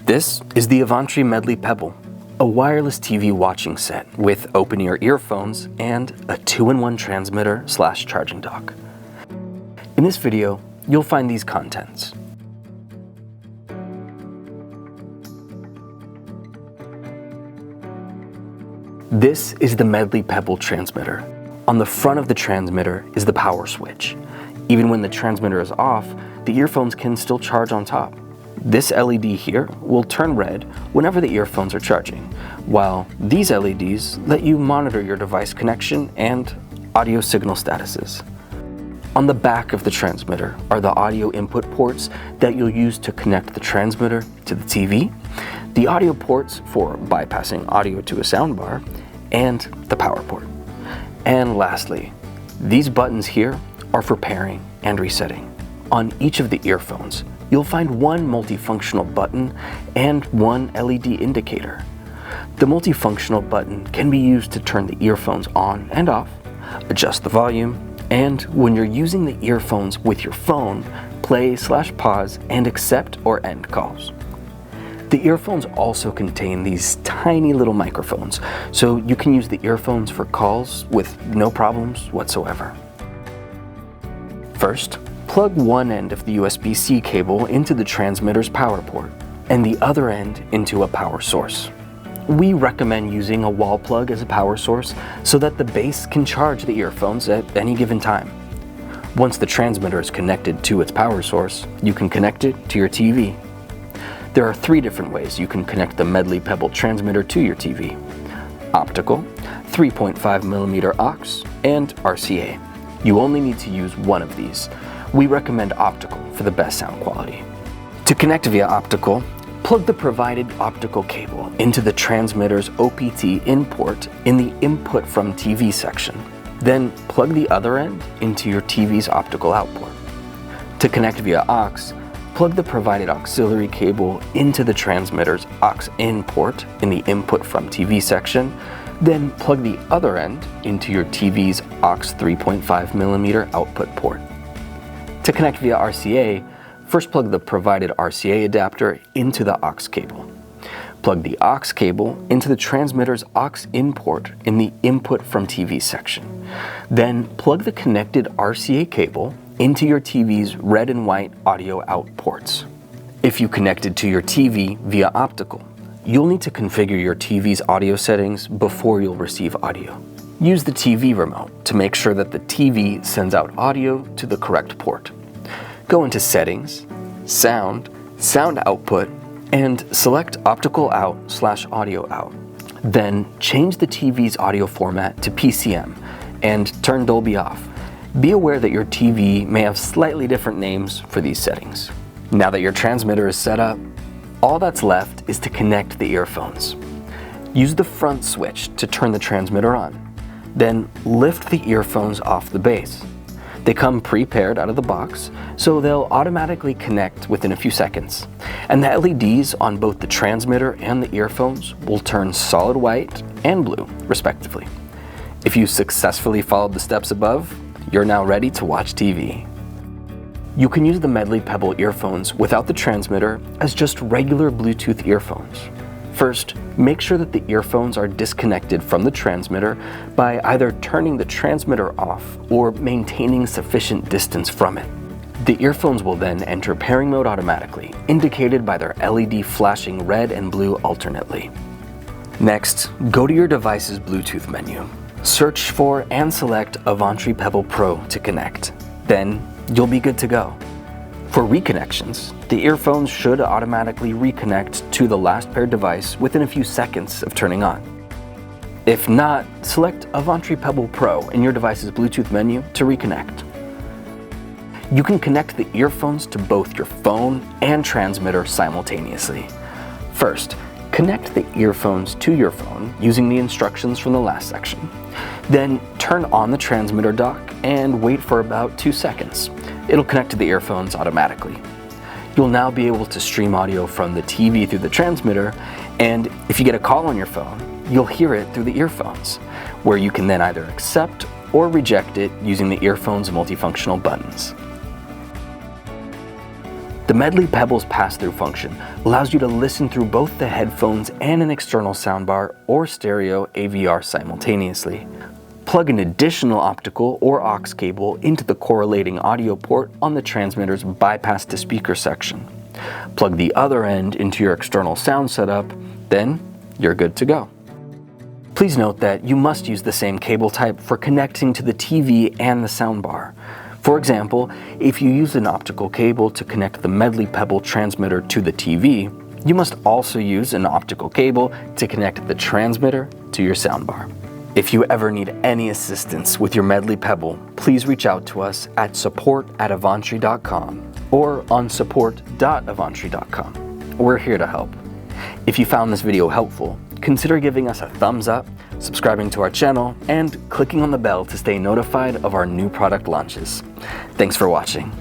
This is the Avantree Medley Pebble, a wireless TV watching set with open-ear earphones and a 2-in-1 transmitter/charging dock. In this video, you'll find these contents. This is the Medley Pebble transmitter. On the front of the transmitter is the power switch. Even when the transmitter is off, the earphones can still charge on top. This LED here will turn red whenever the earphones are charging, while these LEDs let you monitor your device connection and audio signal statuses. On the back of the transmitter are the audio input ports that you'll use to connect the transmitter to the TV, the audio ports for bypassing audio to a soundbar, and the power port. And lastly, these buttons here are for pairing and resetting. On each of the earphones, you'll find one multifunctional button and one LED indicator. The multifunctional button can be used to turn the earphones on and off, adjust the volume, and when you're using the earphones with your phone, play/pause and accept or end calls. The earphones also contain these tiny little microphones, so you can use the earphones for calls with no problems whatsoever. First, plug one end of the USB-C cable into the transmitter's power port and the other end into a power source. We recommend using a wall plug as a power source so that the base can charge the earphones at any given time. Once the transmitter is connected to its power source, you can connect it to your TV. There are 3 different ways you can connect the Medley Pebble transmitter to your TV: optical, 3.5mm aux, and RCA. You only need to use one of these. We recommend optical for the best sound quality. To connect via optical, plug the provided optical cable into the transmitter's OPT in port in the Input from TV section. Then plug the other end into your TV's optical output. To connect via aux, plug the provided auxiliary cable into the transmitter's aux in port in the Input from TV section. Then plug the other end into your TV's aux 3.5mm output port. To connect via RCA, first plug the provided RCA adapter into the aux cable. Plug the aux cable into the transmitter's aux in port in the Input from TV section. Then plug the connected RCA cable into your TV's red and white audio out ports. If you connected to your TV via optical, you'll need to configure your TV's audio settings before you'll receive audio. Use the TV remote to make sure that the TV sends out audio to the correct port. Go into Settings, Sound, Sound Output, and select Optical Out/Audio Out. Then change the TV's audio format to PCM and turn Dolby off. Be aware that your TV may have slightly different names for these settings. Now that your transmitter is set up, all that's left is to connect the earphones. Use the front switch to turn the transmitter on. Then lift the earphones off the base. They come pre-paired out of the box, so they'll automatically connect within a few seconds. And the LEDs on both the transmitter and the earphones will turn solid white and blue, respectively. If you successfully followed the steps above, you're now ready to watch TV. You can use the Medley Pebble earphones without the transmitter as just regular Bluetooth earphones. First, make sure that the earphones are disconnected from the transmitter by either turning the transmitter off or maintaining sufficient distance from it. The earphones will then enter pairing mode automatically, indicated by their LED flashing red and blue alternately. Next, go to your device's Bluetooth menu. Search for and select Avantree Pebble Pro to connect. Then, you'll be good to go. For reconnections, the earphones should automatically reconnect to the last paired device within a few seconds of turning on. If not, select Avantree Pebble Pro in your device's Bluetooth menu to reconnect. You can connect the earphones to both your phone and transmitter simultaneously. First, connect the earphones to your phone using the instructions from the last section. Then turn on the transmitter dock and wait for about 2 seconds. It'll connect to the earphones automatically. You'll now be able to stream audio from the TV through the transmitter, and if you get a call on your phone, you'll hear it through the earphones, where you can then either accept or reject it using the earphone's multifunctional buttons. The Medley Pebble's pass-through function allows you to listen through both the headphones and an external soundbar or stereo AVR simultaneously. Plug an additional optical or aux cable into the correlating audio port on the transmitter's bypass to speaker section. Plug the other end into your external sound setup, then you're good to go. Please note that you must use the same cable type for connecting to the TV and the soundbar. For example, if you use an optical cable to connect the Medley Pebble transmitter to the TV, you must also use an optical cable to connect the transmitter to your soundbar. If you ever need any assistance with your Medley Pebble, please reach out to us at support@avantree.com or on support.avantree.com. We're here to help. If you found this video helpful, consider giving us a thumbs up, subscribing to our channel, and clicking on the bell to stay notified of our new product launches. Thanks for watching.